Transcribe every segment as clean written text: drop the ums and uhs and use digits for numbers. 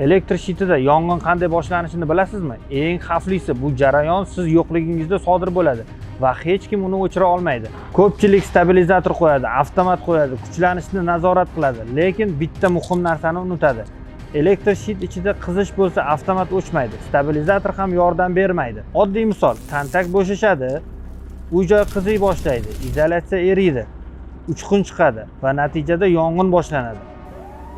Elektr shitida yong'in qanday boshlanishini bilasizmi? Eng xavflisi bu jarayon siz yo'qligingizda sodir bo'ladi va hech kim uni o'chira olmaydi. Ko'pchilik stabilizator qo'yadi, avtomat qo'yadi, kuchlanishni nazorat qiladi, lekin bitta muhim narsani unutadi. Elektr shit ichida qizish bo'lsa avtomat o'chmaydi, stabilizator ham yordam bermaydi. Oddiy misol, kontak bo'shashadi, u joy qiziy boshlaydi, izolyatsiya eriydi, uchqun chiqadi va natijada yong'in boshlanadi.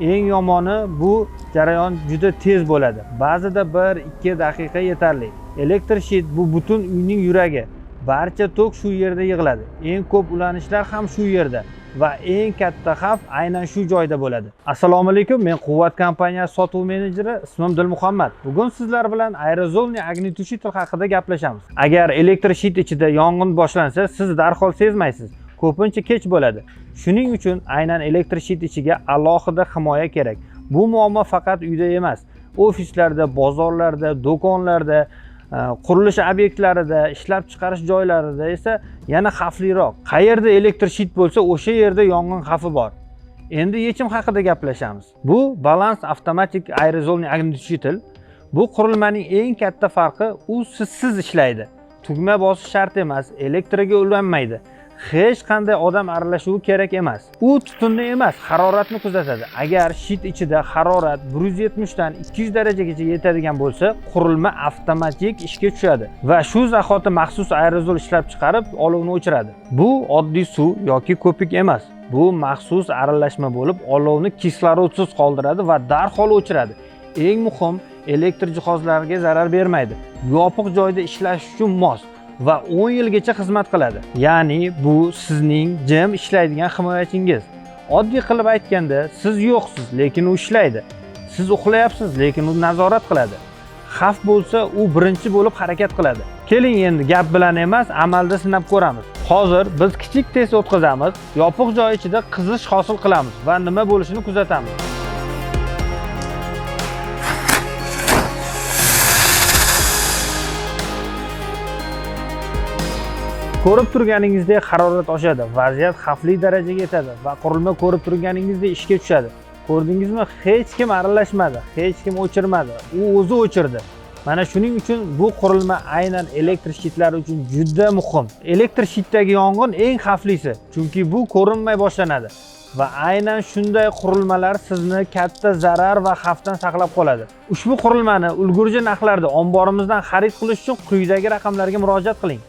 Eng yomoni bu jarayon juda tez bo'ladi. Ba'zida 1-2 daqiqa yetarli. Elektr shit bu butun uyning yuragi. Barcha tok shu yerda yig'iladi. Eng ko'p ulanishlar ham shu yerda va eng katta xavf aynan shu joyda bo'ladi. Assalomu alaykum, men Quvvat kompaniyasi sotuv menejeri, ismim Dilmuhammad. Bugun sizlar bilan aerozolniy ognetушитель haqida gaplashamiz. Agar elektr shit ichida yong'in boshlansa, siz darhol sezmaysiz. Ko'pincha kech bo'ladi. Shuning uchun aynan elektr shit ichiga alohida himoya kerak. Bu muammo faqat uyda emas, ofislarda, bozorlarda, do'konlarda, qurilish obyektlarida, ishlab chiqarish joylarida esa yana xavfliroq. Qayerda elektr shit bo'lsa, o'sha yerda yong'in xavfi bor. Endi yechim haqida gaplashamiz. Bu balans avtomatik aerozolniy ognetушитель. Bu qurilmaning eng katta farqi u sizsiz ishlaydi. Tugma bosish shart emas, elektriga ulanmaydi. Hech qanday odam aralashuvi kerak emas. U tutunni emas, haroratni kuzatadi. Agar shit ichida harorat 170 dan 200 darajagacha yetadigan bo'lsa, qurilma avtomatik ishga tushadi va shu zahoti maxsus aerozol ishlab chiqarib, olovni o'chiradi. Bu oddiy suv yoki ko'pik emas. Bu maxsus aralashma bo'lib, olovni kislorodsiz qoldiradi va darhol o'chiradi. Eng muhim, elektr jihozlariga zarar bermaydi. Yopiq joyda ishlash uchun mos va 10 yilgacha xizmat qiladi. Ya'ni bu sizning jim ishlaydigan himoyachingiz. Oddiy qilib aytganda, siz yo'qsiz, lekin u ishlaydi. Siz uxlayapsiz, lekin u nazorat qiladi. Xavf bo'lsa, u birinchi bo'lib harakat qiladi. Keling endi gap bilan emas, amalda sinab ko'ramiz. Hozir biz kichik test o'tkazamiz, yopiq joy ichida qizish hosil qilamiz va nima bo'lishini kuzatamiz. Ko'rib turganingizdek harorat oshadi, vaziyat xavfli darajaga yetadi va qurilma ko'rib turganingizdek ishga tushadi. Ko'rdingizmi? Hech kim aralashmadi, hech kim o'chirmadi. U o'zi o'chirdi. Mana shuning uchun bu qurilma aynan elektr shitlar uchun juda muhim. Elektr shitdagi yong'in eng xavflisi, chunki bu ko'rinmay boshlanadi va aynan shunday qurilmalar sizni katta zarar va xavfdan saqlab qoladi. Ushbu qurilmani ulgurji narxlarda omborimizdan xarid qilish uchun quyidagi raqamlarga murojaat qiling.